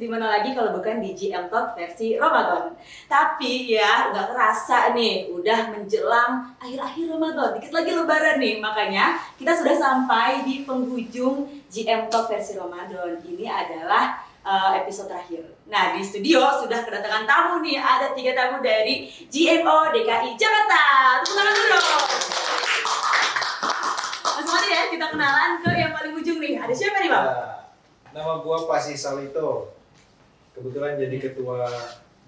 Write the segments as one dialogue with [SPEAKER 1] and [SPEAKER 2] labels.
[SPEAKER 1] di mana lagi kalau bukan di GM Talk versi Ramadan. Tapi ya nggak kerasa nih, udah menjelang akhir-akhir Ramadan, dikit lagi Lebaran nih. Makanya kita sudah sampai di penghujung GM Talk versi Ramadan. Ini adalah episode terakhir. Nah, di studio sudah kedatangan tamu nih. Ada 3 tamu dari GMO DKI Jakarta. Tepuk tangan dulu dong. Langsung aja ya, kita kenalan ke yang paling ujung nih. Ada siapa nih, Bang?
[SPEAKER 2] Nama gua Pasi Salito. Kebetulan jadi ketua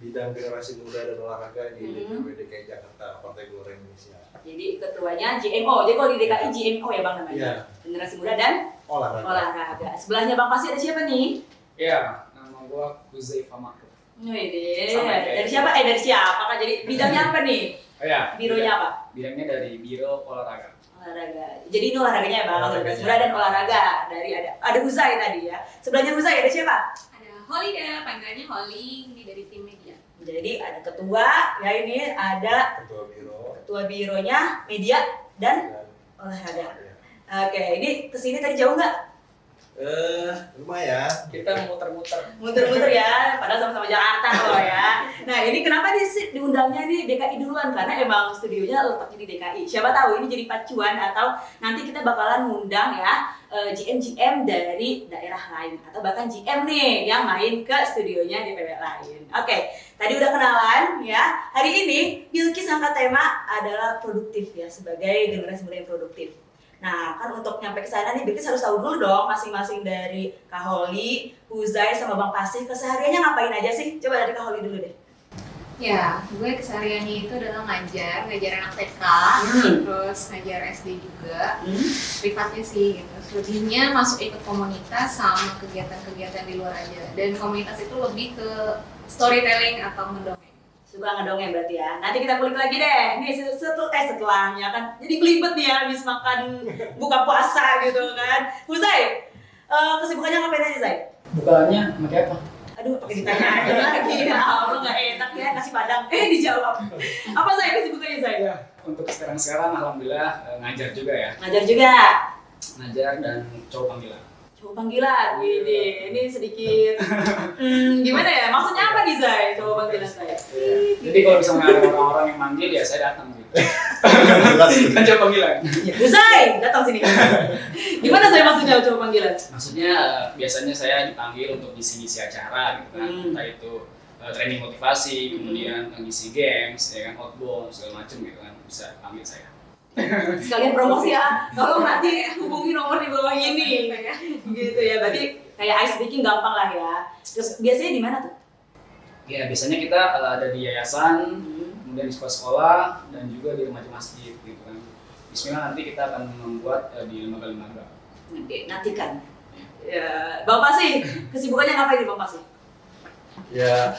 [SPEAKER 2] bidang generasi muda dan olahraga di DPW DKI Jakarta, Partai Gelora Indonesia.
[SPEAKER 1] Jadi ketuanya GMO. Jadi kalau di DKI GMO ya, Bang, namanya.
[SPEAKER 2] Iya.
[SPEAKER 1] Generasi muda dan olahraga. Sebelahnya Bang Pasi ada siapa nih?
[SPEAKER 3] Iya, nama gua Huzaifa Makruf.
[SPEAKER 1] Wih,
[SPEAKER 3] Sama ya.
[SPEAKER 1] dari siapa? Dari siapa? Kak? Jadi bidangnya apa nih?
[SPEAKER 3] Oh ya,
[SPEAKER 1] Bironya apa?
[SPEAKER 3] bidangnya dari Biro Olahraga.
[SPEAKER 1] Olahraga. Jadi ini olahraganya ya, Bang.
[SPEAKER 2] Olahraganya.
[SPEAKER 1] Generasi muda dan olahraga. Dari ada Huzai tadi ya. Sebelahnya Huzai ada siapa?
[SPEAKER 4] Ada Holly deh, panggilannya Holly, ini dari tim media.
[SPEAKER 1] Jadi ada ketua, ya ini ada ketua bironya media dan olahraga. Oke, ini kesini tadi jauh nggak?
[SPEAKER 2] Lumayan.
[SPEAKER 3] Kita muter-muter.
[SPEAKER 1] Muter-muter ya, padahal sama-sama Jakarta loh ya. Nah ini kenapa diundangnya nih DKI duluan? Karena emang studionya letaknya di DKI. Siapa tahu ini jadi pacuan atau nanti kita bakalan ngundang ya GM-GM dari daerah lain atau bahkan GM nih yang main ke studionya DPW lain. Oke, tadi udah kenalan ya. Hari ini Bilkis angkat tema adalah produktif ya, sebagai generasi muda yang produktif. Nah, kan untuk nyampe ke sana nih Bilkis harus tahu dulu dong masing-masing dari Kak Holly, Huzai sama Bang Pasi kesehariannya ngapain aja sih? Coba dari Kak Holly dulu deh.
[SPEAKER 4] Ya, gue kesehariannya itu adalah ngajar anak TK, terus ngajar SD juga, privatnya sih gitu. Selebihnya masuk ikut komunitas sama kegiatan-kegiatan di luar aja. Dan komunitas itu lebih ke storytelling atau ngedongeng.
[SPEAKER 1] Suka ngedongeng berarti ya. Nanti kita kulik lagi deh. Nih setelahnya kan jadi belibet nih ya habis makan buka puasa gitu kan. Huzai, kesibukannya ngapain aja, Zai?
[SPEAKER 3] Bukannya pakai apa?
[SPEAKER 1] Aduh, pakai ditanya aja lagi. Ya, Allah nggak enak ya kasih padang. Dijawab. Apa Zai kesibukannya, Zai?
[SPEAKER 3] Ya, untuk sekarang alhamdulillah ngajar juga ya.
[SPEAKER 1] Ngajar juga.
[SPEAKER 3] Ngajar dan cowok panggilan.
[SPEAKER 1] Coba panggilan, ini sedikit gimana ya? Maksudnya apa nih, Zai? Coba panggilan saya.
[SPEAKER 3] Jadi kalau misalnya ada orang-orang yang manggil ya saya datang gitu. Kan cowok panggilan.
[SPEAKER 1] Zai, datang sini. Gimana Zai maksudnya coba panggilan?
[SPEAKER 3] Maksudnya biasanya saya dipanggil untuk ngisi-ngisi acara gitu kan. Entah itu training motivasi, kemudian ngisi games, ya kan, outbound segala macam gitu kan, bisa panggil saya.
[SPEAKER 1] Sekalian promosi ya, tolong nanti hubungi nomor di bawah ini gitu ya, berarti kayak ice breaking gampang lah ya. Terus biasanya di mana tuh?
[SPEAKER 3] Ya biasanya kita ada di yayasan, kemudian di sekolah-sekolah, dan juga di remaja masjid gitu kan. Bismillah nanti kita akan membuat di lembaga-lembaga.
[SPEAKER 1] Nantikan ya. Bang Pasi, kesibukannya ngapain nih Bang Pasi?
[SPEAKER 2] Ya,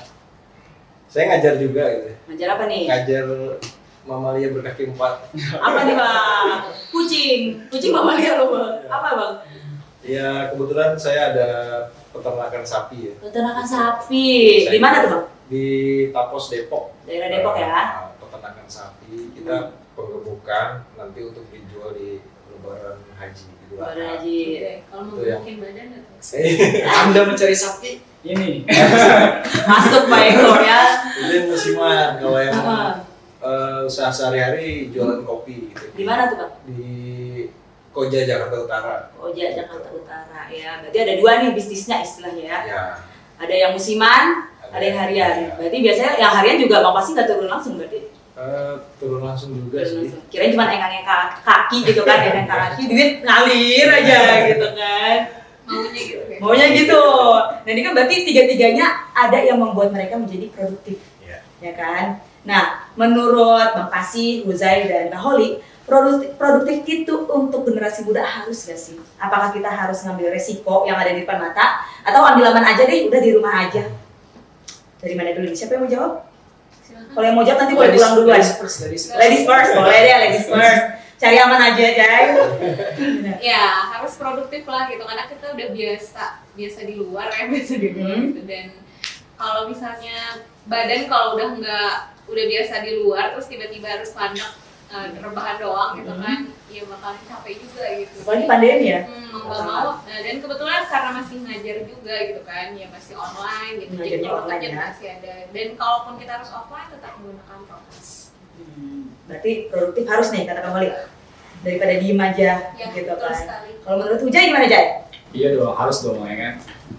[SPEAKER 2] saya ngajar juga gitu.
[SPEAKER 1] Ngajar apa nih?
[SPEAKER 2] Ngajar mamalia berkaki 4.
[SPEAKER 1] Apa nih Bang? Kucing mamalia loh Bang. Apa Bang?
[SPEAKER 2] Ya, kebetulan saya ada peternakan sapi ya.
[SPEAKER 1] Peternakan sapi. Di mana tuh Bang?
[SPEAKER 2] Di Tapos Depok.
[SPEAKER 1] Daerah Depok ya.
[SPEAKER 2] Peternakan sapi, kita penggemukan nanti untuk dijual di Lebaran Haji.
[SPEAKER 1] Lebaran Haji.
[SPEAKER 4] Kalau mau
[SPEAKER 2] Itu yang-
[SPEAKER 4] bikin badan atau
[SPEAKER 3] Anda mencari sapi ini.
[SPEAKER 1] Masuk Pak Eko ya.
[SPEAKER 2] Ini musiman, kalau yang
[SPEAKER 1] Apa?
[SPEAKER 2] usaha sehari-hari jualan kopi gitu.
[SPEAKER 1] Di mana tuh Bang?
[SPEAKER 2] Di Koja, Jakarta Utara.
[SPEAKER 1] Koja, Jakarta Utara ya. Berarti ada 2 nih bisnisnya istilahnya ya.
[SPEAKER 2] Ya.
[SPEAKER 1] Ada yang musiman, ada yang harian. Berarti biasanya yang harian juga Bang Pasi nggak turun langsung berarti?
[SPEAKER 2] Turun langsung juga
[SPEAKER 1] Turun
[SPEAKER 2] sih.
[SPEAKER 1] langsung. Kirain cuma engkang-engkang kaki gitu kan, engkang kaki, duit ngalir aja gitu kan.
[SPEAKER 4] maunya gitu kan?
[SPEAKER 1] Maunya gitu. Nah ini kan berarti 3-tiganya ada yang membuat mereka menjadi produktif.
[SPEAKER 2] Ya.
[SPEAKER 1] Ya kan? Nah, menurut Bang Pasi, Huzai, dan Kak Holly, produktif itu untuk generasi muda harus gak sih? Apakah kita harus ngambil resiko yang ada di depan mata? Atau ambil aman aja deh, udah di rumah aja? Dari mana dulu nih? Siapa yang mau jawab?
[SPEAKER 4] Silakan.
[SPEAKER 1] Kalau yang mau jawab nanti boleh pulang duluan. Ladies first, boleh deh ladies first. Cari aman aja, Jay.
[SPEAKER 4] Ya, harus produktif lah gitu, karena kita udah biasa di luar ya, biasa di luar gitu. Dan kalau misalnya badan kalau udah biasa di luar terus tiba-tiba harus panik rebahan doang gitu kan, ya bakalan capek juga gitu.
[SPEAKER 1] Apalagi pandemi ya.
[SPEAKER 4] Mau nggak mau. Nah, dan kebetulan karena masih ngajar juga gitu kan, ya masih online gitu. Jadi
[SPEAKER 1] Ngajarnya
[SPEAKER 4] kalau
[SPEAKER 1] online
[SPEAKER 4] kerja
[SPEAKER 1] ya.
[SPEAKER 4] masih ada. Dan kalaupun kita harus offline tetap menggunakan prokes.
[SPEAKER 1] Berarti produktif harus nih kata Kak Oli. Daripada diem aja
[SPEAKER 4] Ya,
[SPEAKER 1] gitu
[SPEAKER 4] betul
[SPEAKER 1] kan.
[SPEAKER 4] sekali.
[SPEAKER 1] Kalau menurut Ujay gimana Jay?
[SPEAKER 3] Iya dong, harus dong ya kan.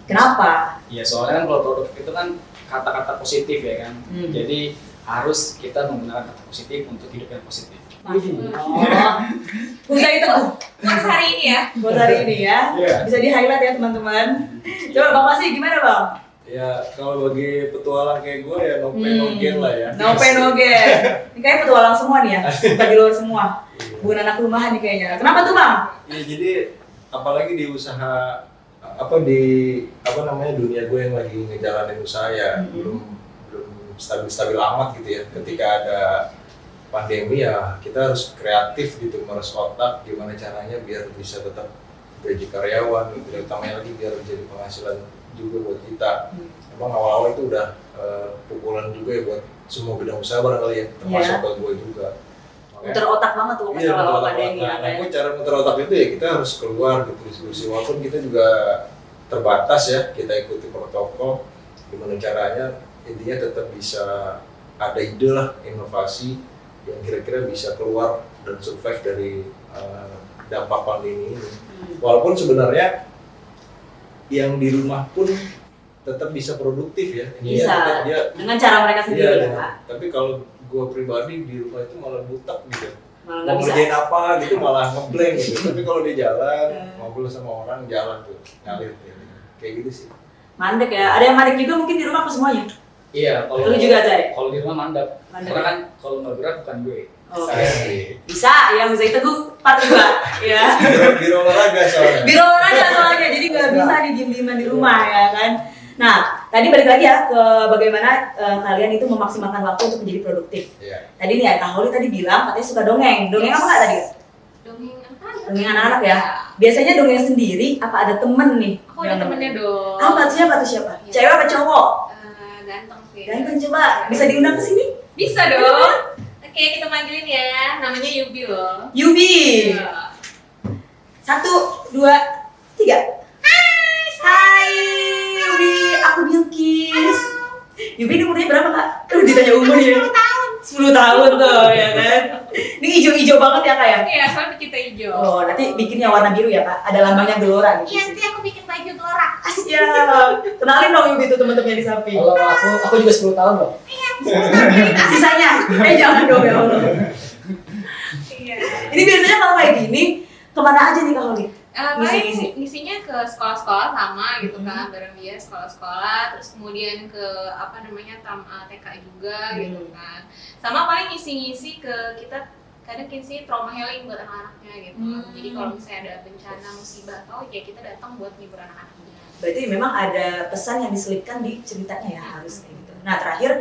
[SPEAKER 1] Kenapa?
[SPEAKER 3] Iya, soalnya kan kalau produktif itu kan kata-kata positif ya kan. Jadi harus kita menggunakan kata positif untuk hidup yang positif.
[SPEAKER 1] Oh, Ujay itu
[SPEAKER 4] Mas hari ini ya.
[SPEAKER 1] buat hari ini ya.
[SPEAKER 3] Iya.
[SPEAKER 1] Bisa di highlight ya teman-teman. Coba Bang Pasi gimana Bang?
[SPEAKER 2] Ya kalau bagi petualang kayak gue ya no pain no gain lah ya.
[SPEAKER 1] No pain no gain. Ini kayak petualang semua nih ya. Suka di luar semua. Bukan anak rumahan nih kayaknya. Kenapa tuh Bang?
[SPEAKER 2] Iya jadi apalagi di usaha apa namanya dunia gue yang lagi ngejalanin usaha ya belum stabil amat gitu ya. Ketika ada pandemi ya kita harus kreatif gitu, meres otak gimana caranya biar bisa tetap gaji karyawan, utamanya lagi biar jadi penghasilan juga buat kita. Emang awal-awal itu udah pukulan juga ya buat semua bidang usaha barangkali ya, termasuk ke gue juga.
[SPEAKER 1] Muter otak banget tuh pas awal-awal pandemi ya.
[SPEAKER 2] Nah, cara muter otak itu ya kita harus keluar gitu diskusi, walaupun kita juga terbatas ya, kita ikuti protokol gimana caranya, intinya tetap bisa ada ide lah, inovasi yang kira-kira bisa keluar dan survive dari dampak pandemi ini. Walaupun sebenarnya yang di rumah pun tetap bisa produktif ya.
[SPEAKER 1] Bisa.
[SPEAKER 2] Tetap dia,
[SPEAKER 1] Dengan cara mereka sendiri
[SPEAKER 2] iya,
[SPEAKER 1] ya Kak.
[SPEAKER 2] tapi kalau gue pribadi di rumah itu malah butak gitu.
[SPEAKER 1] Malah
[SPEAKER 2] Mau
[SPEAKER 1] nggak bisa.
[SPEAKER 2] ngerjain apa gitu malah ngeblank gitu. Tapi kalau dia jalan, ngobrol sama orang jalan tuh, ngalir ya. Kayak gitu sih.
[SPEAKER 1] Mandek ya. Ada yang mandek juga mungkin di rumah apa semuanya?
[SPEAKER 3] Iya, kalau
[SPEAKER 1] Lu juga Jay?
[SPEAKER 3] kalau di rumah mandap.
[SPEAKER 1] Mandap.
[SPEAKER 3] Karena kan kalau nggak gerak bukan gue.
[SPEAKER 1] Oke.
[SPEAKER 3] Saya sih.
[SPEAKER 1] Bisa, yang Zai Teguh part 2 ya.
[SPEAKER 2] Biro olahraga soalnya.
[SPEAKER 1] Biro olahraga soalnya, jadi nggak bisa diem-dieman di rumah ya kan. Nah, tadi balik lagi ya ke bagaimana kalian itu memaksimalkan waktu untuk menjadi produktif.
[SPEAKER 2] Iya.
[SPEAKER 1] Tadi nih ya, Kak Holi tadi bilang katanya suka dongeng. Dongeng apa nggak tadi?
[SPEAKER 4] Dongeng anak-anak.
[SPEAKER 1] Dongeng anak-anak ya. Biasanya dongeng sendiri apa ada temen nih?
[SPEAKER 4] Aku ada temennya dong.
[SPEAKER 1] Apa tuh siapa tuh siapa?
[SPEAKER 4] Iya.
[SPEAKER 1] Cewek apa cowok?
[SPEAKER 4] Ganteng sih.
[SPEAKER 1] Ganteng coba, bisa diundang ke sini?
[SPEAKER 4] Bisa dong. Oke, kita panggilin ya. Namanya Yubi loh.
[SPEAKER 1] Yubi.
[SPEAKER 4] Iya.
[SPEAKER 1] 1, 2, 3. Hai Yubi, aku Bilkis. Yubi ini umurnya berapa Kak? Ditanya umur ya. 10 tahun tuh ya kan. Ini hijau-hijau banget ya Kak ya?
[SPEAKER 4] Iya, soalnya pecinta hijau.
[SPEAKER 1] Oh, nanti bikinnya warna biru ya Kak? Ada lambangnya Gelora gitu.
[SPEAKER 4] Iya, nanti aku bikin baju Gelora.
[SPEAKER 1] Siap. Kenalin dong Yubi tuh teman-temannya di samping.
[SPEAKER 3] Kalau aku juga 10 tahun loh.
[SPEAKER 1] Sisanya, jangan dong ya Allah.
[SPEAKER 4] Iya.
[SPEAKER 1] Ini biasanya kalau kayak gini, kemana aja nih Kak Holi?
[SPEAKER 4] Paling ngisinya ke sekolah-sekolah sama gitu kan, bareng dia sekolah-sekolah, terus kemudian ke apa namanya TK juga gitu kan. Sama paling ngisi-ngisi ke kita kadang ngisi trauma healing buat anak-anaknya gitu. Jadi kalau misalnya ada bencana musibah atau ya kita datang buat ngibur anak-anaknya.
[SPEAKER 1] Berarti memang ada pesan yang diselipkan di ceritanya ya, harus kayak gitu. Nah terakhir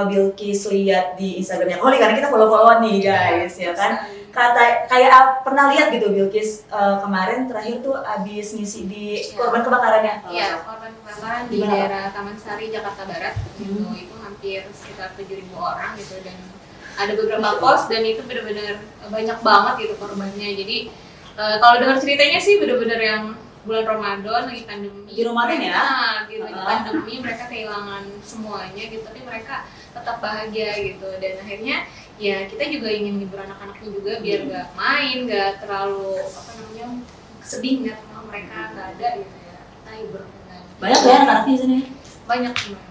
[SPEAKER 1] Bilkis lihat di Instagramnya Holi karena kita follow-followan nih guys ya kan. Kayak pernah lihat gitu Bilkis kemarin terakhir tuh abis ngisi di korban kebakarannya.
[SPEAKER 4] Iya, korban kebakaran di daerah Taman Sari, Jakarta Barat gitu. Itu hampir sekitar 7.000 orang gitu, dan ada beberapa pos dan itu benar-benar banyak banget gitu korbannya. Jadi kalau dengar ceritanya sih benar-benar yang bulan Ramadan lagi pandemi.
[SPEAKER 1] Di Ramadan ya?
[SPEAKER 4] Nah, di pandemi mereka kehilangan semuanya gitu, tapi mereka tetap bahagia gitu. Dan akhirnya ya kita juga ingin hibur anak-anaknya juga biar nggak main, nggak terlalu apa namanya sedih nggak terlalu mereka nggak ada gitu ya. Kita hibur dengan
[SPEAKER 1] Banyak ya anak-anaknya di sini.
[SPEAKER 4] banyak teman.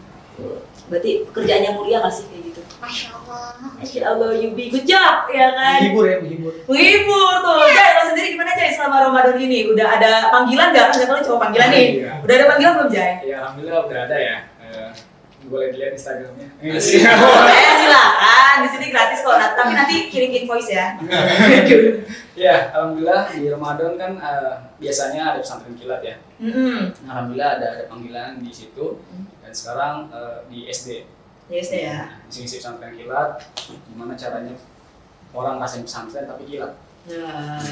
[SPEAKER 1] Berarti pekerjaannya mulia nggak sih kayak gitu?
[SPEAKER 4] Masya Allah.
[SPEAKER 1] Masya Allah Yubi, good job ya kan?
[SPEAKER 3] Menghibur.
[SPEAKER 1] Menghibur tuh. Jay, lo sendiri gimana Jay selama Ramadan ini? Udah ada panggilan nggak? Kan kalau cowok panggilan nih.
[SPEAKER 3] Iya.
[SPEAKER 1] Udah ada panggilan belum Jay?
[SPEAKER 3] Ya alhamdulillah udah ada ya. Boleh dilihat Instagramnya.
[SPEAKER 1] Boleh, silakan. Di sini gratis kok. Tapi nanti kirim invoice ya.
[SPEAKER 3] Ya, alhamdulillah di Ramadan kan biasanya ada pesantren kilat ya. Alhamdulillah ada panggilan di situ. Dan sekarang di SD.
[SPEAKER 1] Yes ya.
[SPEAKER 3] Isi pesantren kilat. Gimana caranya orang ngerasain pesantren tapi kilat.
[SPEAKER 1] Nah,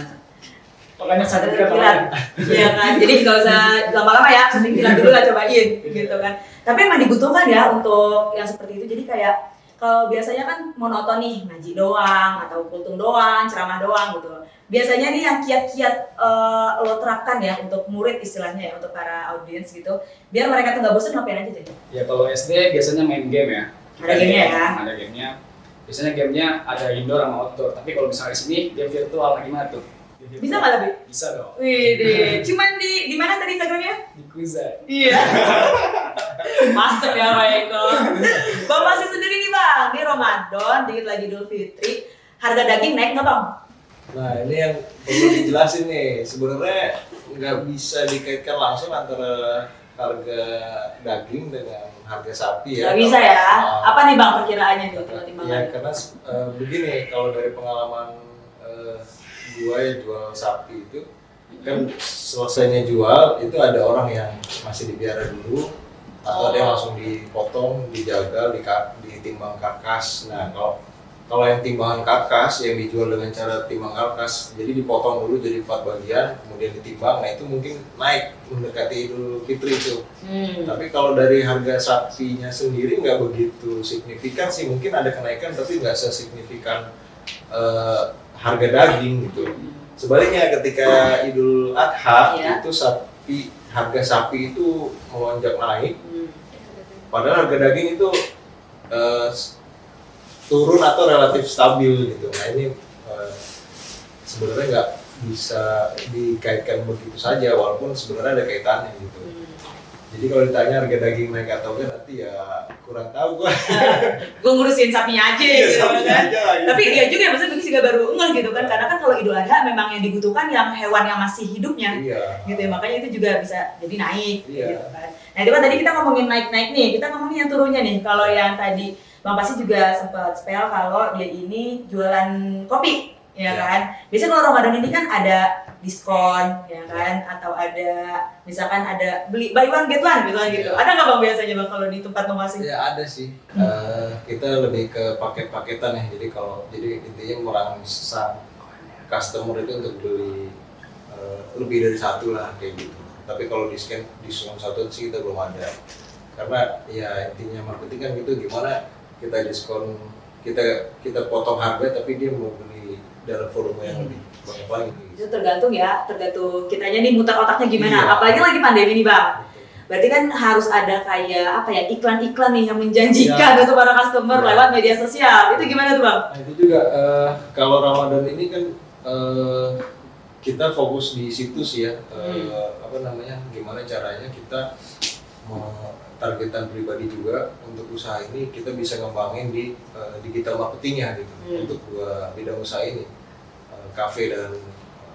[SPEAKER 3] Makanya pesantren
[SPEAKER 1] pesantren
[SPEAKER 3] kilat.
[SPEAKER 1] kilat. Iya kan. Jadi nggak usah lama-lama ya. Pesantren kilat dulu lah cobain gitu kan. Tapi emang dibutuhkan ya untuk yang seperti itu. Jadi kayak kalau biasanya kan monoton nih, ngaji doang, atau kultum doang, ceramah doang gitu. Biasanya nih yang kiat-kiat lo terapkan ya untuk murid istilahnya ya, untuk para audiens gitu, biar mereka tuh nggak bosan ngapain aja jadi?
[SPEAKER 3] Ya kalau SD biasanya main game ya.
[SPEAKER 1] Ada gamenya ya?
[SPEAKER 3] Ada gamenya. Biasanya gamenya ada indoor sama outdoor. Tapi kalau misalnya di sini game virtual gimana tuh? Game virtual.
[SPEAKER 1] Bisa nggak lebih?
[SPEAKER 3] Bisa dong.
[SPEAKER 1] Wih, cuman di mana tadi Instagramnya?
[SPEAKER 3] Di Quizai.
[SPEAKER 1] Iya. Master ya Pak Eko. Bang masih sendiri nih Bang, ini Ramadan, dikit lagi Idul Fitri. Harga daging naik nggak Bang?
[SPEAKER 2] Nah ini yang perlu dijelasin nih, sebenarnya nggak bisa dikaitkan langsung antara harga daging dengan harga sapi ya.
[SPEAKER 1] Nggak bisa ya?
[SPEAKER 2] Nah,
[SPEAKER 1] Apa nih Bang perkiraannya nih?
[SPEAKER 2] ya
[SPEAKER 1] Timbangannya?
[SPEAKER 2] karena begini, kalau dari pengalaman gua yang jual sapi itu kan selesainya jual itu ada orang yang masih dipelihara dulu atau ada yang langsung dipotong, dijaga, ditimbang karkas. Nah kalau yang timbangan karkas yang dijual dengan cara timbang karkas, jadi dipotong dulu jadi 4 bagian, kemudian ditimbang, nah itu mungkin naik mendekati Idul Fitri itu. Tapi kalau dari harga sapinya sendiri nggak begitu signifikan sih, mungkin ada kenaikan tapi nggak sesignifikan harga daging gitu. Sebaliknya ketika Idul Adha
[SPEAKER 1] Iya.
[SPEAKER 2] itu harga sapi itu melonjak naik, padahal harga daging itu turun atau relatif stabil gitu. Nah ini sebenarnya nggak bisa dikaitkan begitu saja, walaupun sebenarnya ada kaitannya gitu. Jadi kalau ditanya harga daging naik atau enggak, nanti ya kurang tahu gua.
[SPEAKER 1] Gue ngurusin sapinya aja
[SPEAKER 2] Iya,
[SPEAKER 1] gitu
[SPEAKER 2] sapinya
[SPEAKER 1] kan.
[SPEAKER 2] aja lah, gitu.
[SPEAKER 1] Tapi ya juga maksudnya gue juga baru ngeh gitu kan, karena kan kalau Idul Adha memang yang dibutuhkan yang hewan yang masih hidupnya.
[SPEAKER 2] Iya.
[SPEAKER 1] Gitu ya, makanya itu juga bisa jadi naik
[SPEAKER 2] Iya.
[SPEAKER 1] gitu kan. Nah itu kan tadi kita ngomongin naik-naik nih, kita ngomongin yang turunnya nih. Kalau yang tadi Bang Pasti juga sempat spell kalau dia ini jualan kopi, ya
[SPEAKER 2] Iya.
[SPEAKER 1] kan. Biasanya kalau Ramadan ini kan ada diskon, ya kan, atau ada misalkan ada beli buy one get one gitu.
[SPEAKER 2] Iya.
[SPEAKER 1] Ada nggak Bang biasanya Bang kalau di tempat Bang Pasti?
[SPEAKER 2] Ya ada sih. Kita lebih ke paket-paketan ya. Jadi intinya merangsang customer itu untuk beli lebih dari satu lah kayak gitu. Tapi kalau diskon satu sih kita belum ada. Karena ya intinya marketing kan gitu, gimana kita diskon, kita potong harga tapi dia mau beli dalam volume yang lebih banyak lagi.
[SPEAKER 1] Itu tergantung kitanya nih muter otaknya gimana.
[SPEAKER 2] Iya.
[SPEAKER 1] Apalagi lagi pandemi nih Bang.
[SPEAKER 2] Gitu.
[SPEAKER 1] Berarti kan harus ada kayak apa ya, iklan-iklan nih yang menjanjikan
[SPEAKER 2] Ya.
[SPEAKER 1] untuk para customer
[SPEAKER 2] Ya.
[SPEAKER 1] lewat media sosial. Itu gimana tuh Bang?
[SPEAKER 2] Nah itu juga kalau Ramadan ini kan kita fokus di situs ya, gimana caranya kita targetan pribadi juga untuk usaha ini kita bisa ngembangin di digital marketingnya gitu untuk bidang usaha ini, kafe dan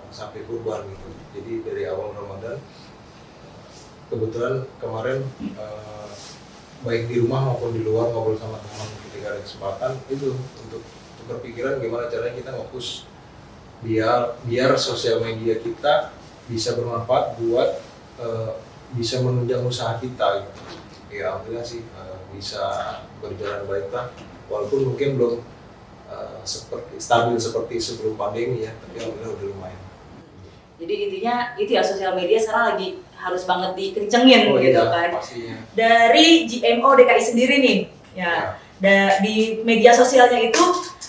[SPEAKER 2] sampai kurban gitu. Jadi dari awal Ramadan kebetulan kemarin baik di rumah maupun di luar ngobrol sama teman ketika ada kesempatan itu untuk berpikiran gimana caranya kita nge-push biar sosial media kita bisa bermanfaat buat bisa menunjang usaha kita gitu. Ya alhamdulillah sih bisa berjalan baik lah, walaupun mungkin belum stabil seperti sebelum pandemi ya, tapi alhamdulillah udah lumayan.
[SPEAKER 1] Jadi intinya itu ya, sosial media sekarang lagi harus banget dikencengin gitu
[SPEAKER 2] iya,
[SPEAKER 1] kan.
[SPEAKER 2] pastinya.
[SPEAKER 1] Dari GMO DKI sendiri nih, ya. Di media sosialnya itu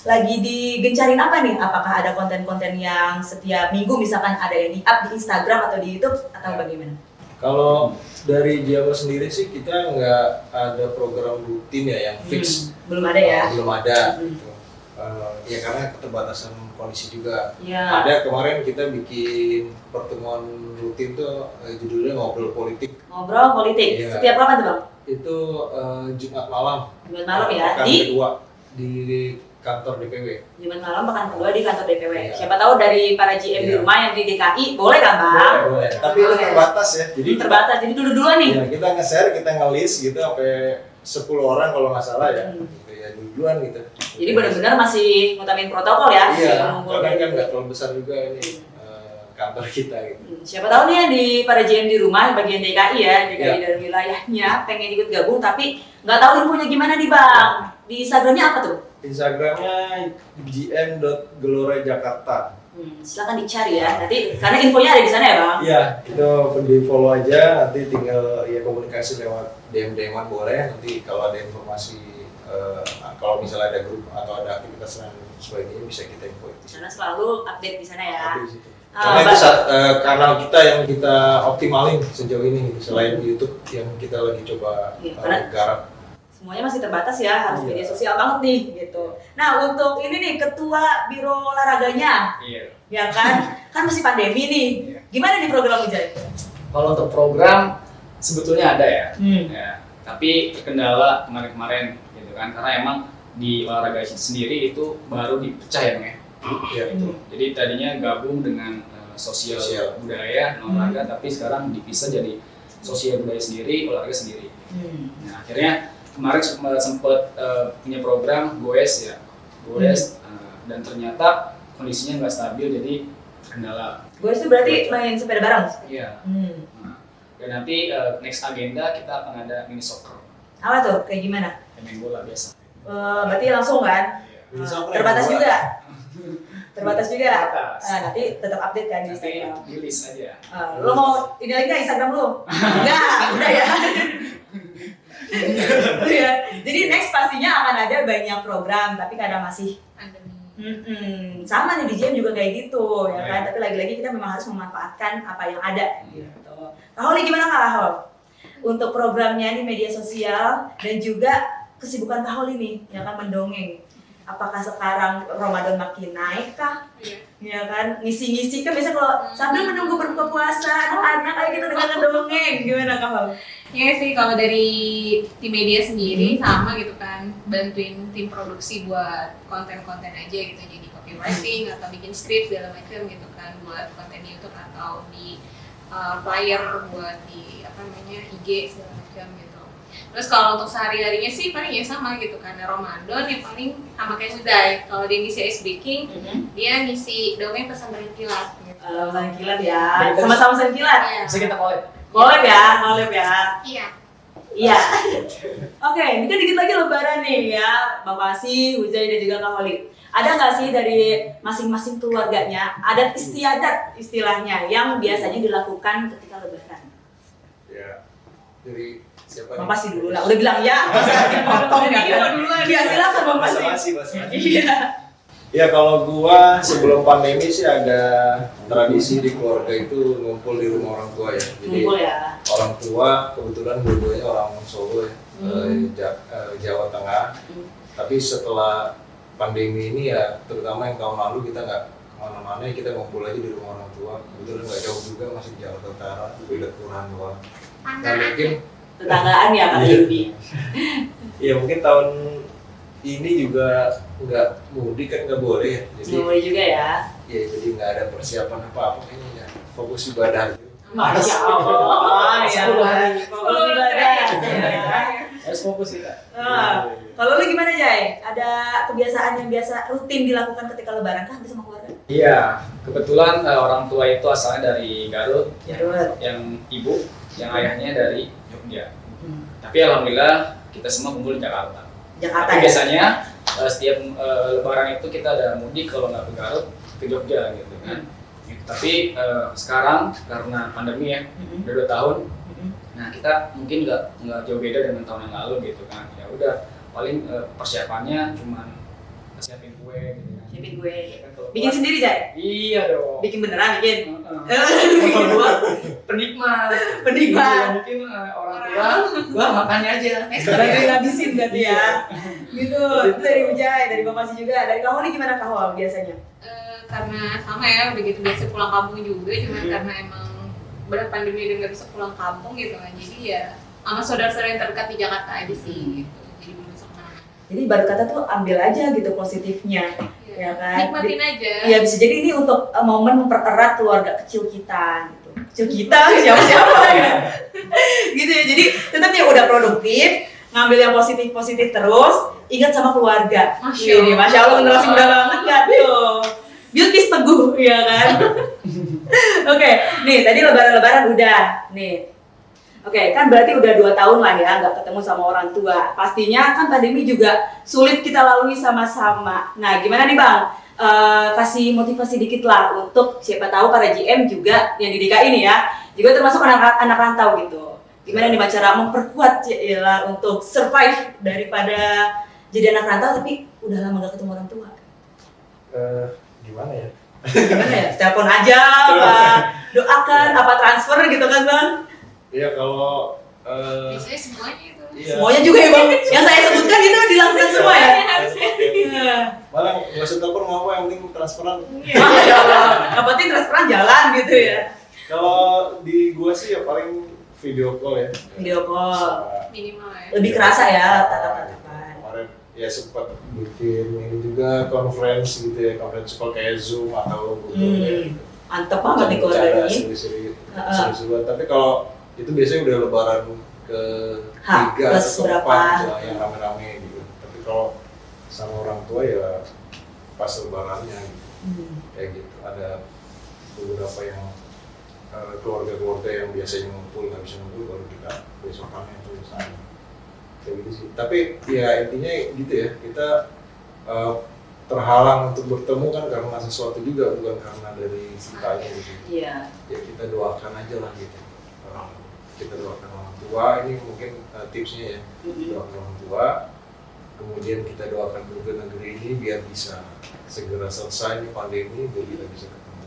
[SPEAKER 1] lagi digencarin apa nih? Apakah ada konten-konten yang setiap minggu misalkan ada yang di-up di Instagram atau di YouTube atau bagaimana?
[SPEAKER 2] Kalau dari Jawa sendiri sih kita nggak ada program rutin ya yang fix.
[SPEAKER 1] Belum ada ya?
[SPEAKER 2] Belum ada. Gitu. Ya karena keterbatasan kondisi juga.
[SPEAKER 1] Ya.
[SPEAKER 2] Ada kemarin kita bikin pertemuan rutin tuh judulnya ngobrol politik.
[SPEAKER 1] Ngobrol politik.
[SPEAKER 2] Iya.
[SPEAKER 1] Setiap kapan tuh Bang?
[SPEAKER 2] Itu Jumat malam.
[SPEAKER 1] Jumat malam ya?
[SPEAKER 2] Pekan
[SPEAKER 1] Di
[SPEAKER 2] kedua di kantor DPW.
[SPEAKER 1] Jumat malam pekan kedua di kantor DPW.
[SPEAKER 2] Iya.
[SPEAKER 1] Siapa tahu dari para GM di
[SPEAKER 2] Iya.
[SPEAKER 1] rumah yang di DKI boleh kan Bang?
[SPEAKER 2] Boleh. Tapi itu
[SPEAKER 1] Boleh.
[SPEAKER 2] terbatas ya. Jadi
[SPEAKER 1] Terbatas. Jadi dulu-duluan nih.
[SPEAKER 2] ya, kita nge-share, kita nge-list gitu sampai 10 orang kalau nggak salah ya.
[SPEAKER 1] Hmm.
[SPEAKER 2] Gitu ya, duluan gitu.
[SPEAKER 1] Jadi benar-benar masih ngutamain protokol ya? masih
[SPEAKER 2] Iya,
[SPEAKER 1] mengumpul
[SPEAKER 2] karena
[SPEAKER 1] kayak
[SPEAKER 2] kan
[SPEAKER 1] gitu.
[SPEAKER 2] nggak terlalu besar juga ini kantor kita gitu.
[SPEAKER 1] Siapa tahu nih yang di para GM di rumah bagian DKI ya, DKI
[SPEAKER 2] Iya.
[SPEAKER 1] dan wilayahnya pengen ikut gabung tapi nggak tahu infonya gimana nih Bang. Di Instagramnya apa tuh?
[SPEAKER 2] Instagramnya gm.gelorajakarta.
[SPEAKER 1] Silakan dicari ya. Nanti karena infonya ada di sana ya Bang.
[SPEAKER 2] Iya, itu di follow aja, nanti tinggal ya komunikasi lewat DM-an boleh. Nanti kalau ada informasi kalau misalnya ada grup atau ada aktivitas yang sesuai ini bisa kita infoin.
[SPEAKER 1] Di sana selalu update di sana ya.
[SPEAKER 2] Tapi di situ. Karena itu kanal kita yang kita optimalin sejauh ini gitu. Selain YouTube yang kita lagi coba garap.
[SPEAKER 1] Semuanya masih terbatas ya, harus
[SPEAKER 2] Iya.
[SPEAKER 1] media sosial banget nih gitu. Nah untuk ini nih ketua biro olahraganya,
[SPEAKER 3] Iya.
[SPEAKER 1] ya kan, kan masih pandemi nih.
[SPEAKER 3] Iya.
[SPEAKER 1] Gimana nih program Ujai?
[SPEAKER 3] Kalau untuk program sebetulnya ada ya.
[SPEAKER 1] Hmm.
[SPEAKER 3] Ya, tapi terkendala kemarin-kemarin gitu kan, karena emang di olahraga sendiri itu baru dipecah ya Bang ya.
[SPEAKER 2] Iya.
[SPEAKER 3] Jadi tadinya gabung dengan sosial budaya olahraga, tapi sekarang dipisah jadi sosial budaya sendiri, olahraga sendiri. Nah akhirnya kemarin sempat punya program goes ya, dan ternyata kondisinya nggak stabil jadi terkendala.
[SPEAKER 1] Gue itu berarti main sepeda bareng?
[SPEAKER 3] Iya. Nah, dan nanti next agenda kita akan ada mini soccer,
[SPEAKER 1] Apa tuh? Kayak gimana?
[SPEAKER 3] main bola biasa.
[SPEAKER 1] Berarti langsung kan?
[SPEAKER 2] Mini soccer
[SPEAKER 1] Terbatas
[SPEAKER 2] yang
[SPEAKER 1] juga? Terbatas juga?
[SPEAKER 3] Terbatas.
[SPEAKER 1] Nanti tetap update kan di
[SPEAKER 3] Nanti
[SPEAKER 1] Instagram.
[SPEAKER 3] di list aja.
[SPEAKER 1] Lo mau ini lagi nggak Instagram lo? Enggak, udah ya. Ya. Jadi next pastinya akan ada banyak program, tapi karena masih
[SPEAKER 4] Pandemi.
[SPEAKER 1] sama nih di GM juga kayak gitu ya kan.
[SPEAKER 3] Iya.
[SPEAKER 1] Tapi lagi-lagi kita memang harus memanfaatkan apa yang ada gitu. Kak Holly gimana Kak Hol? Untuk programnya di media sosial dan juga kesibukan Kak Holly nih yang kan mendongeng. Apakah sekarang Ramadan makin naik kah?
[SPEAKER 4] Iya.
[SPEAKER 1] Ya kan, ngisi-ngisi kan biasa kalau sambil menunggu berbuka puasa anak-anak kayak gitu dengan ngedongeng. Gimana Kak Hol?
[SPEAKER 4] Ya sih, kalau dari tim media sendiri sama gitu kan, bantuin tim produksi buat konten-konten aja gitu, jadi copywriting atau bikin script segala macam gitu kan, buat konten YouTube atau di flyer buat di apa namanya IG segala macam gitu. Terus kalau untuk sehari-harinya sih paling ya sama gitu, karena Ramadan yang paling sama kayak Sudai. Kalau dia ngisi ice baking, dia ngisi dongeng pesantren kilat. Gitu.
[SPEAKER 1] Pesan kilat ya, sama-sama pesan kilat.
[SPEAKER 4] Iya.
[SPEAKER 3] Bisa kita collab.
[SPEAKER 1] Collab ya.
[SPEAKER 4] Iya.
[SPEAKER 1] Iya. Oke, ini kan dikit lagi lebaran nih ya, Bapak Asi, Ujai dan juga Kak Holly. Ada nggak sih dari masing-masing keluarganya adat istiadat istilahnya yang biasanya dilakukan ketika lebaran?
[SPEAKER 2] Ya. Dari siapa
[SPEAKER 1] Bang Pasti dulu lah, udah bilang ya. Potong nih. Iya silakan Bang Pasti. Iya.
[SPEAKER 2] Ya kalau gua sebelum pandemi sih ada tradisi di keluarga itu ngumpul di rumah orang tua ya. Jadi
[SPEAKER 1] Ngumpul ya.
[SPEAKER 2] orang tua kebetulan dua-duanya orang Solo ya, Jawa Tengah. Tapi setelah pandemi ini ya, terutama yang tahun lalu kita nggak kemana-mana, ya kita ngumpul aja di rumah orang tua. Kebetulan nggak jauh juga, masih di Jakarta Utara, beda kelurahan doang. Dan mungkin
[SPEAKER 1] Tetanggaan ya Kak Yudi.
[SPEAKER 2] ya mungkin tahun ini juga nggak mudik kan nggak boleh ya. Jadi
[SPEAKER 1] Boleh juga ya.
[SPEAKER 2] ya jadi nggak ada persiapan apa-apa ini ya, fokus ibadah aja.
[SPEAKER 1] Masya Allah, ya. Fokus ibadah.
[SPEAKER 3] Harus fokus kita.
[SPEAKER 1] Nah, kalau lu gimana Jai? Ada kebiasaan yang biasa rutin dilakukan ketika lebaran kah bersama keluarga?
[SPEAKER 3] Iya, kebetulan orang tua itu asalnya dari Garut,
[SPEAKER 1] Jarut.
[SPEAKER 3] yang ibu, yang ayahnya dari Jogja. Tapi alhamdulillah kita semua kumpul di Jakarta.
[SPEAKER 1] Jakarta
[SPEAKER 3] Tapi
[SPEAKER 1] ya?
[SPEAKER 3] biasanya setiap lebaran itu kita ada mudik, kalau nggak ke Garut, ke Jogja gitu kan. Gitu. Tapi sekarang karena pandemi ya, udah 2 tahun, nah kita mungkin nggak jauh beda dengan tahun yang lalu gitu kan. Ya udah paling persiapannya cuman siapin kue gitu kan.
[SPEAKER 1] Siapin gue.
[SPEAKER 3] Ya kan, kalau
[SPEAKER 1] Bikin
[SPEAKER 3] buat-
[SPEAKER 1] sendiri Jai?
[SPEAKER 3] Iya dong.
[SPEAKER 1] Bikin beneran bikin?
[SPEAKER 3] Kalau gua penikmat.
[SPEAKER 1] Penikmat.
[SPEAKER 3] Iya, mungkin orang tua gua makannya aja.
[SPEAKER 1] Sekarang gue ngabisin berarti ya. Gitu. Itu dari Ujai, dari Bapak Pasti juga. Dari Kak Holly gimana Kak Hol biasanya?
[SPEAKER 4] Karena sama ya, udah gitu biasa pulang kampung juga, cuman karena emang berat pandemi dan nggak bisa pulang kampung gitu kan, jadi ya sama saudara-saudara yang terdekat di Jakarta aja sih gitu, jadi belum bisa kemana.
[SPEAKER 1] Jadi baru kata tuh ambil aja gitu positifnya. Ya kan?
[SPEAKER 4] Nikmatin aja.
[SPEAKER 1] Iya bisa jadi ini untuk momen mempererat keluarga kecil kita gitu. Kecil kita siapa-siapa ya. Gitu ya. Jadi tetap ya udah produktif, ngambil yang positif-positif terus, ingat sama keluarga.
[SPEAKER 4] Masya Allah.
[SPEAKER 1] Ini Masya Allah generasi muda banget kan tuh. Bilkis Teguh ya kan. Oke, nih tadi lebaran udah nih. Oke, kan berarti udah 2 tahun lah ya nggak ketemu sama orang tua. Pastinya kan pandemi juga sulit kita lalui sama-sama. Nah, gimana nih Bang? Kasih motivasi dikit lah untuk siapa tahu para GM juga yang di DKI ini ya, juga termasuk anak rantau gitu. Gimana nih cara memperkuat ya untuk survive daripada jadi anak rantau tapi udah lama gak ketemu orang tua?
[SPEAKER 2] Gimana ya?
[SPEAKER 1] Gimana ya? Telepon aja, apa doakan, apa transfer gitu kan Bang?
[SPEAKER 2] Iya kalau
[SPEAKER 4] Biasanya semuanya itu.
[SPEAKER 2] iya.
[SPEAKER 1] Semuanya juga ya Bang, yang saya sebutkan itu dilakukan semua ya? Iya.
[SPEAKER 2] Malah nggak usah telepon nggak apa, yang penting transferan.
[SPEAKER 1] Masya Allah, yang penting transferan jalan gitu ya?
[SPEAKER 2] Kalau di gua sih ya paling video call ya.
[SPEAKER 1] Video call.
[SPEAKER 2] Sama-
[SPEAKER 4] Minimal ya.
[SPEAKER 1] Lebih kerasa ya
[SPEAKER 2] gitu.
[SPEAKER 1] tatap-tatapan.
[SPEAKER 2] Kemarin ya sempat bikin ini juga conference gitu ya, conference call kayak Zoom atau Google ya.
[SPEAKER 1] Mantep banget nih keluarga
[SPEAKER 2] Bercanda,
[SPEAKER 1] ini.
[SPEAKER 2] seru-seruan. Tapi kalau itu biasanya udah lebaran ke
[SPEAKER 1] H
[SPEAKER 2] tiga
[SPEAKER 1] plus
[SPEAKER 2] atau
[SPEAKER 1] berapa?
[SPEAKER 2] keempat gitu, yang rame-rame gitu. Tapi kalau sama orang tua ya pas lebarannya gitu. Kayak gitu. Ada beberapa yang keluarga-keluarga yang biasanya ngumpul nggak bisa ngumpul, baru kita besokannya tuh misalnya kayak gitu sih. Tapi ya intinya gitu ya, kita terhalang untuk bertemu kan karena sesuatu juga, bukan karena dari kitanya gitu.
[SPEAKER 1] Iya.
[SPEAKER 2] Ya kita doakan aja lah gitu. Kita doakan orang tua, ini mungkin tipsnya ya, doakan orang tua. Kemudian kita doakan juga negeri ini biar bisa segera selesai nih pandemi, biar kita bisa ketemu.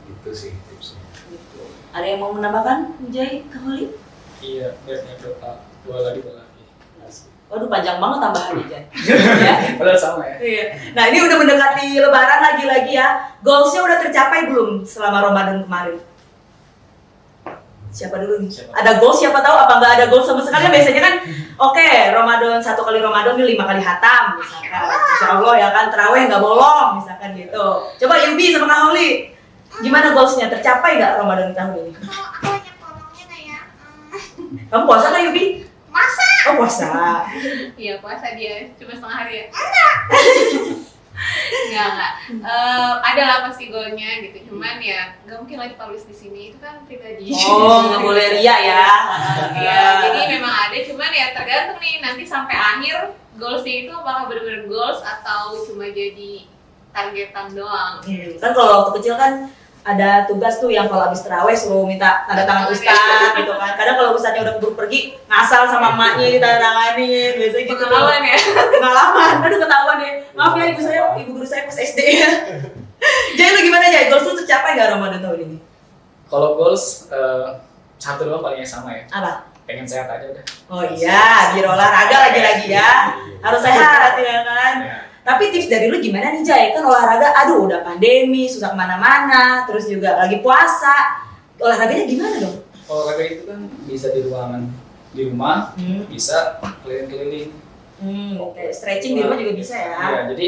[SPEAKER 2] Gitu sih tipsnya.
[SPEAKER 1] Gitu. Ada yang mau menambahkan, Jai, Kaholi?
[SPEAKER 3] Iya, biar dua lagi.
[SPEAKER 1] Waduh, panjang banget tambahannya, Jai. Ya.
[SPEAKER 3] Padahal sama ya.
[SPEAKER 1] Iya. Nah, ini udah mendekati Lebaran lagi-lagi ya. Goalsnya udah tercapai belum selama Ramadan kemarin? Siapa dulu nih?
[SPEAKER 3] Siapa?
[SPEAKER 1] Ada goals, siapa tahu apa nggak ada goals sama sekali? Biasanya kan, oke, Ramadan 1 kali Ramadan ini 5 kali hatam, misalkan. Insya Allah ya kan, terawih nggak bolong, misalkan gitu. Coba Yubi sama Kaholi, gimana goalsnya? Tercapai nggak Ramadan tahun ini?
[SPEAKER 4] Kalau aku banyak ngomongnya kayak
[SPEAKER 1] Kamu puasa nggak Yubi?
[SPEAKER 4] masa?
[SPEAKER 1] Oh puasa.
[SPEAKER 4] Iya puasa dia, cuma setengah hari ya? Enggak. Ada lah pasti goalnya gitu, cuman ya nggak mungkin lagi publish di sini, itu kan pribadi.
[SPEAKER 1] Oh, nggak boleh ria ya.
[SPEAKER 4] Iya, jadi memang ada, cuman ya tergantung nih nanti sampai akhir goalsnya itu apakah benar-benar goals atau cuma jadi targetan doang.
[SPEAKER 1] Kan kalau waktu kecil kan ada tugas tuh yang kalau habis terawih suruh minta tanda tangan ustaz gitu kan. Kadang kalau ustaznya udah keburu pergi, ngasal sama emaknya ditanda tanganin, biasanya gitu.
[SPEAKER 4] Pengalaman ya.
[SPEAKER 1] Pengalaman, aduh ketahuan deh. Maaf ya ibu guru saya pas SD ya. Jadi lu gimana Jai? Goals lu tercapai nggak Ramadan tahun ini?
[SPEAKER 3] Kalau goals satu doang paling yang sama ya.
[SPEAKER 1] Apa?
[SPEAKER 3] Pengen sehat aja udah.
[SPEAKER 1] Oh iya, biar olahraga lagi-lagi ya. Harus sehat ya kan.
[SPEAKER 3] Ya.
[SPEAKER 1] Tapi tips dari lu gimana nih Jai? Kan olahraga, aduh udah pandemi, susah kemana-mana, terus juga lagi puasa. Olahraganya gimana dong?
[SPEAKER 3] Olahraga itu kan bisa di ruangan di rumah, bisa keliling-keliling.
[SPEAKER 1] Kayak stretching di rumah juga bisa ya.
[SPEAKER 3] Iya, jadi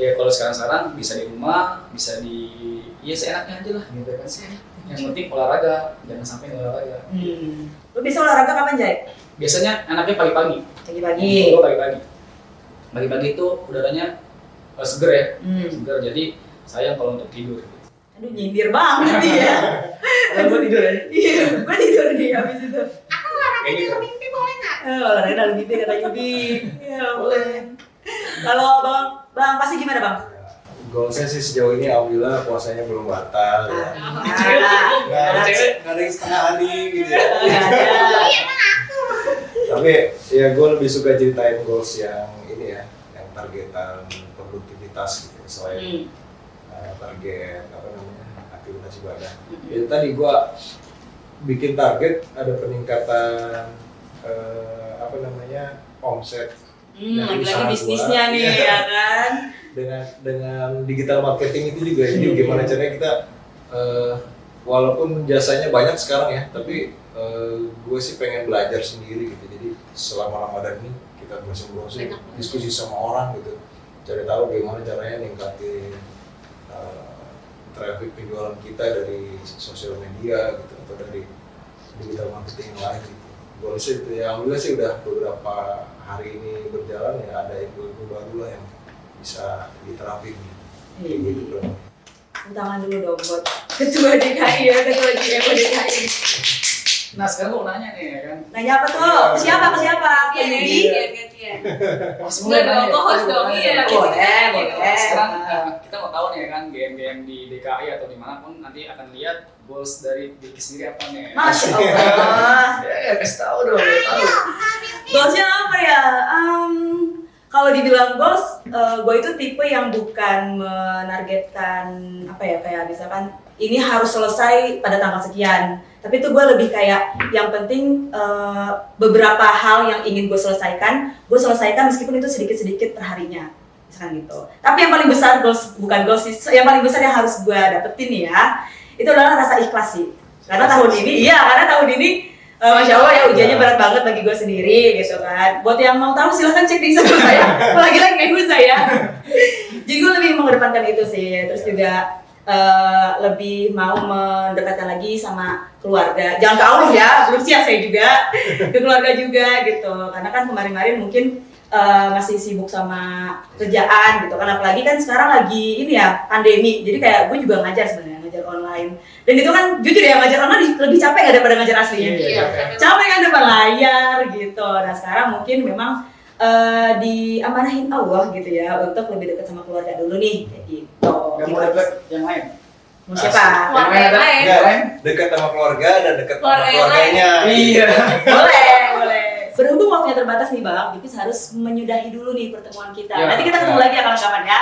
[SPEAKER 3] ya kalau sekarang bisa di rumah, bisa di ya seenaknya aja lah gitu kan. Yang penting olahraga, jangan sampai nggak olahraga.
[SPEAKER 1] Lu bisa olahraga kapan Jai?
[SPEAKER 3] Biasanya enaknya pagi-pagi.
[SPEAKER 1] Pagi-pagi.
[SPEAKER 3] Gua pagi-pagi. Pagi-pagi itu udaranya seger ya, seger. Jadi sayang kalau untuk tidur.
[SPEAKER 1] Aduh nyindir banget nih ya.
[SPEAKER 3] Kalau gua tidur ya.
[SPEAKER 1] Iya, gue tidur nih habis itu.
[SPEAKER 4] Aku olahraga
[SPEAKER 3] Kayak gitu.
[SPEAKER 4] dalam mimpi boleh nggak?
[SPEAKER 1] Olahraga dalam mimpi kata Yubi. Ya boleh. Kalau bang pasti gimana bang?
[SPEAKER 2] Goalsnya sih sejauh ini alhamdulillah puasanya belum batal ya.
[SPEAKER 1] Nah,
[SPEAKER 2] Nggak ada yang setengah hari gitu ya.
[SPEAKER 1] nggak ada.
[SPEAKER 2] Tapi ya gue lebih suka ceritain goals yang ini ya, yang targetan produktivitas gitu selain target apa namanya aktivitas ibadah. Itu tadi gue bikin target ada peningkatan apa namanya omset. Dari usaha
[SPEAKER 1] Lagi-lagi bisnisnya
[SPEAKER 2] gua.
[SPEAKER 1] nih
[SPEAKER 2] Iya.
[SPEAKER 1] ya kan.
[SPEAKER 2] Dengan digital marketing itu juga jadi gimana caranya kita walaupun jasanya banyak sekarang ya, tapi gue sih pengen belajar sendiri gitu. Jadi selama Ramadan ini kita browsing diskusi sama orang gitu, cari tahu gimana caranya ningkatin traffic penjualan kita dari sosial media gitu atau dari digital marketing yang lain gitu. Gue sih itu ya alhamdulillah sih udah beberapa hari ini berjalan ya, ada ilmu baru lah yang bisa diterapin kayak gitu bro.
[SPEAKER 1] Tangan dulu dong buat ketua DKI ya, ketua GMO DKI.
[SPEAKER 3] Nah sekarang gua mau nanya nih ya kan.
[SPEAKER 1] Nanya apa tuh? Ke siapa? Ke siapa? Ke
[SPEAKER 4] Iya,
[SPEAKER 1] Yubi?
[SPEAKER 4] gantian.
[SPEAKER 3] Semua
[SPEAKER 4] Nggak dong, co-host dong, iya.
[SPEAKER 1] Boleh.
[SPEAKER 3] Sekarang kita mau tahu nih ya kan game-game di DKI atau dimanapun nanti akan lihat goals dari Diki sendiri apa nih.
[SPEAKER 1] Masya Allah.
[SPEAKER 3] Ya kasih tahu dong, biar tahu.
[SPEAKER 1] Goalsnya apa ya? Kalau dibilang goals, gue itu tipe yang bukan menargetkan apa ya, kayak misalkan ini harus selesai pada tanggal sekian. Tapi itu gue lebih kayak yang penting beberapa hal yang ingin gue selesaikan meskipun itu sedikit-sedikit perharinya. Misalkan gitu. Tapi yang paling besar goals, bukan goals sih, yang paling besar yang harus gue dapetin ya, itu adalah rasa ikhlas sih. Karena tahun ini, Masya Allah ya ujiannya berat banget bagi gue sendiri gitu kan. Buat yang mau tahu silahkan cek di Instagram saya. Lagi-lagi nge saya. Jadi gue lebih mengedepankan itu sih. Terus juga lebih mau mendekatkan lagi sama keluarga. Jangan ke Allah ya, belum siap saya juga. Ke keluarga juga gitu. Karena kan kemarin-kemarin mungkin masih sibuk sama kerjaan gitu kan. Apalagi kan sekarang lagi ini ya pandemi. Jadi kayak gue juga ngajar sebenarnya, ngajar online. Dan itu kan jujur ya ngajar online lebih capek nggak daripada ngajar aslinya.
[SPEAKER 4] Iya,
[SPEAKER 1] Capek kan depan layar gitu. Nah sekarang mungkin memang diamanahin Allah gitu ya untuk lebih dekat sama keluarga dulu nih kayak gitu.
[SPEAKER 3] Gak mau deket yang lain.
[SPEAKER 1] Mau siapa?
[SPEAKER 4] Keluarga yang lain.
[SPEAKER 2] Enggak, dekat sama keluarga dan dekat sama
[SPEAKER 4] Keluarga yang
[SPEAKER 2] keluarganya.
[SPEAKER 3] Iya.
[SPEAKER 1] boleh. Berhubung waktunya terbatas nih Bang, Bipis harus menyudahi dulu nih pertemuan kita.
[SPEAKER 3] Ya,
[SPEAKER 1] Nanti kita ketemu lagi ya kawan-kawan ya.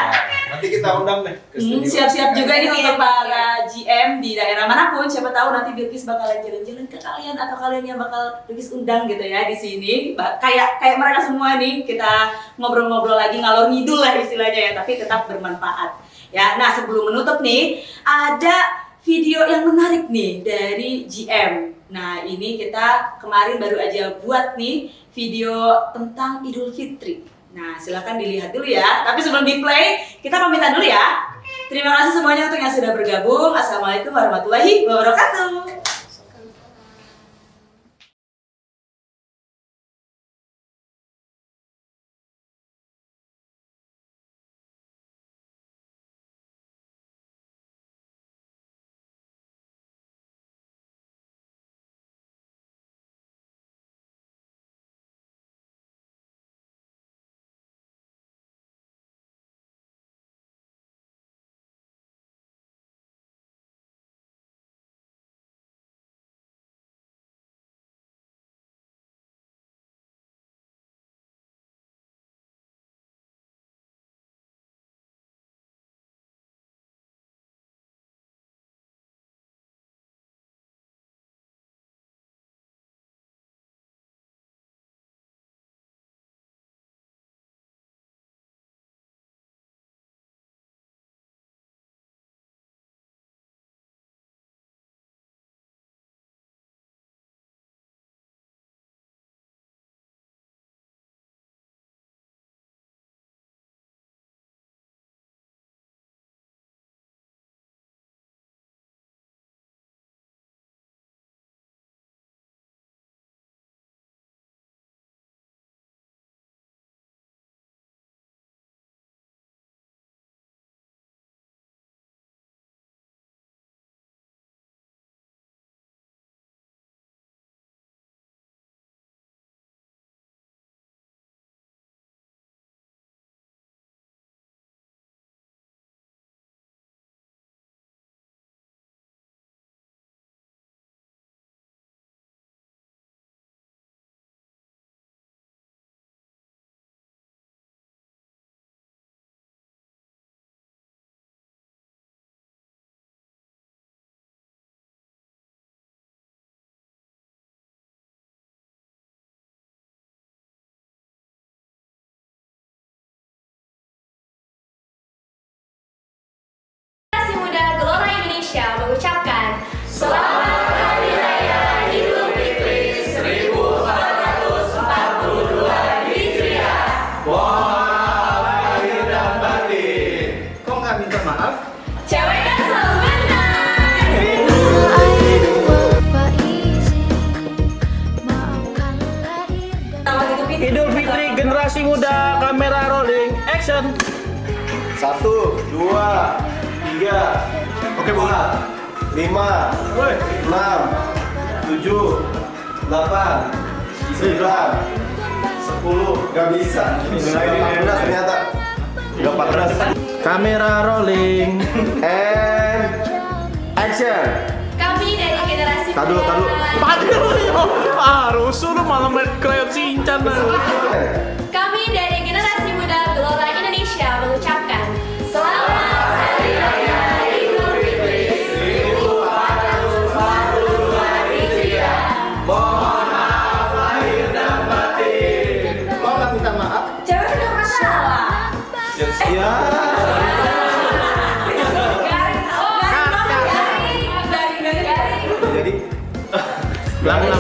[SPEAKER 2] Nanti kita undang nih ke studio.
[SPEAKER 1] Siap-siap juga nih untuk para GM di daerah manapun. Siapa tahu nanti Bilkis bakalan jalan-jalan ke kalian atau kalian yang bakal Bilkis undang gitu ya di sini. Kayak mereka semua nih kita ngobrol-ngobrol lagi ngalor ngidul lah istilahnya ya, tapi tetap bermanfaat. Ya, nah sebelum menutup nih ada video yang menarik nih dari GM. Nah ini kita kemarin baru aja buat nih video tentang Idul Fitri. Nah silakan dilihat dulu ya. Tapi sebelum di play kita pamitan dulu ya. Terima kasih semuanya untuk yang sudah bergabung. Assalamualaikum warahmatullahi wabarakatuh.
[SPEAKER 5] Generasi Muda Gelora Indonesia mengucapkan Selamat Hari Raya Idul Fitri 1442 Hijriah.
[SPEAKER 2] Mohon lahir dan batin.
[SPEAKER 3] Kok nggak minta maaf?
[SPEAKER 5] Cewek kan selalu benar.
[SPEAKER 1] Selamat Idul Fitri.
[SPEAKER 6] Idul Fitri generasi muda, kamera rolling, action.
[SPEAKER 2] 1, 2, 3,
[SPEAKER 6] Oke, Bu.
[SPEAKER 2] 4, 5, 6, 7, 8, 9, 10. Gak bisa. Ini 14 ternyata. Udah 14.
[SPEAKER 6] Kamera rolling.
[SPEAKER 2] And action.
[SPEAKER 5] Kami dari generasi
[SPEAKER 2] Tadu.
[SPEAKER 6] Rusuh lu malah main kreot Shinchan.
[SPEAKER 5] Kami dari generasi muda
[SPEAKER 6] Langit